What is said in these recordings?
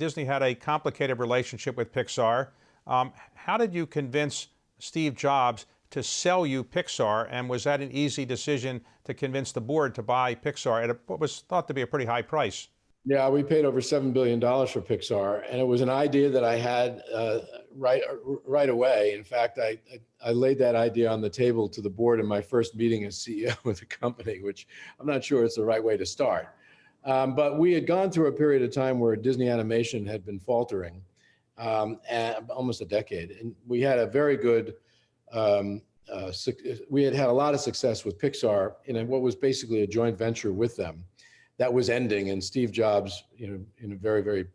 Disney had a complicated relationship with Pixar. How did you convince Steve Jobs to sell you Pixar, and was that an easy decision to convince the board to buy Pixar at what was thought to be a pretty high price? Yeah, we paid over $7 billion for Pixar, and it was an idea that I had right away. In fact, I laid that idea on the table to the board in my first meeting as CEO of the company, which I'm not sure it's the right way to start. But we had gone through a period of time where Disney animation had been faltering, and almost a decade, and we had a very good we had a lot of success with Pixar in what was basically a joint venture with them that was ending. And Steve Jobs, in a very, very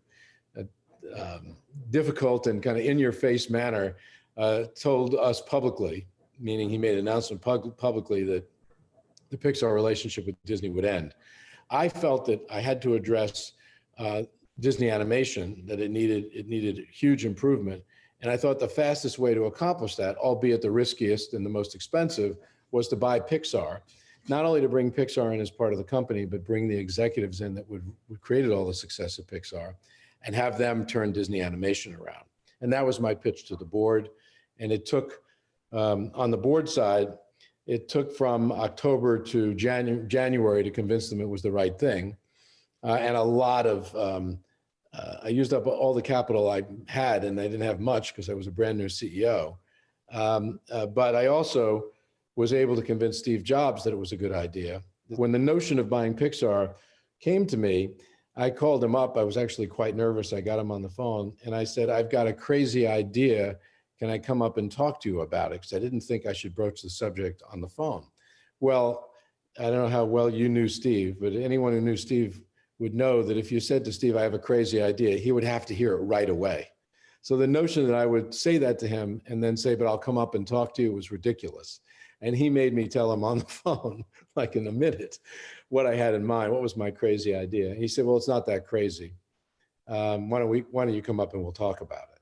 difficult and kind of in-your-face manner, told us publicly, meaning he made an announcement publicly, that the Pixar relationship with Disney would end. I felt that I had to address Disney animation, that it needed huge improvement. And I thought the fastest way to accomplish that, albeit the riskiest and the most expensive, was to buy Pixar. Not only to bring Pixar in as part of the company, but bring the executives in that would created all the success of Pixar and have them turn Disney animation around. And that was my pitch to the board. And it took, on the board side, it took from October to January to convince them it was the right thing. And a lot of, I used up all the capital I had, and I didn't have much because I was a brand new CEO. But I also was able to convince Steve Jobs that it was a good idea. When the notion of buying Pixar came to me, I called him up. I was actually quite nervous. I got him on the phone and I said, I've got a crazy idea. Can I come up and talk to you about it? Because I didn't think I should broach the subject on the phone. Well, I don't know how well you knew Steve, but anyone who knew Steve would know that if you said to Steve, I have a crazy idea, he would have to hear it right away. So the notion that I would say that to him and then say, but I'll come up and talk to you, was ridiculous. And he made me tell him on the phone, like in a minute, what I had in mind, what was my crazy idea. And he said, well, it's not that crazy. Why don't you come up and we'll talk about it?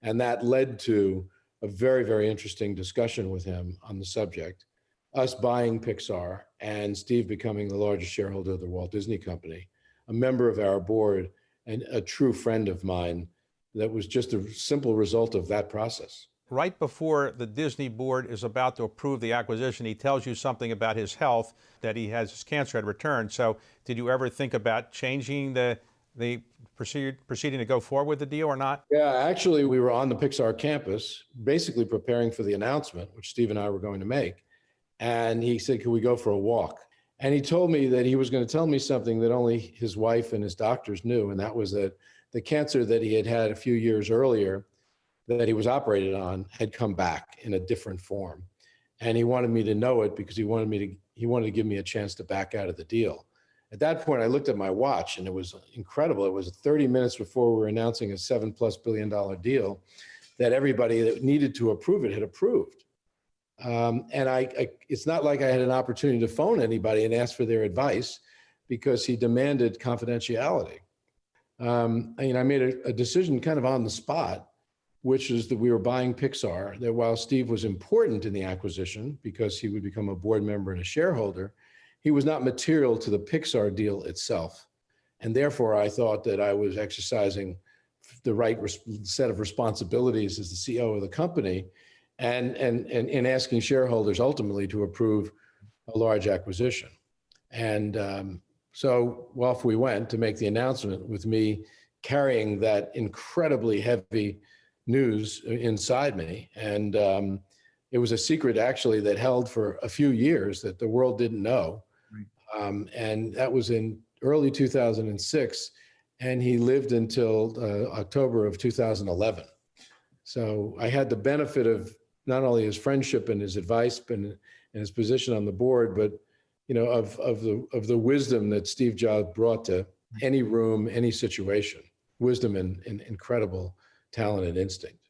And that led to a very, very interesting discussion with him on the subject, us buying Pixar and Steve becoming the largest shareholder of the Walt Disney Company, a member of our board and a true friend of mine. That was just a simple result of that process. Right before the Disney board is about to approve the acquisition, he tells you something about his health, that his cancer had returned. So did you ever think about changing the proceeding to go forward with the deal or not? Yeah, actually, we were on the Pixar campus, basically preparing for the announcement, which Steve and I were going to make. And he said, can we go for a walk? And he told me that he was going to tell me something that only his wife and his doctors knew. And that was that the cancer that he had had a few years earlier that he was operated on had come back in a different form. And he wanted me to know it because he wanted to give me a chance to back out of the deal. At that point, I looked at my watch and it was incredible. It was 30 minutes before we were announcing a $7+ billion deal that everybody that needed to approve it had approved. And it's not like I had an opportunity to phone anybody and ask for their advice because he demanded confidentiality. I made a decision kind of on the spot, which is that we were buying Pixar, that while Steve was important in the acquisition because he would become a board member and a shareholder, he was not material to the Pixar deal itself. And therefore, I thought that I was exercising the right set of responsibilities as the CEO of the company and in asking shareholders ultimately to approve a large acquisition. And so off we went to make the announcement with me carrying that incredibly heavy news inside me. And it was a secret actually that held for a few years that the world didn't know. Right. And that was in early 2006. And he lived until October of 2011. So I had the benefit of not only his friendship and his advice and his position on the board, but of the wisdom that Steve Jobs brought to any room, any situation, wisdom and incredible talent and instinct.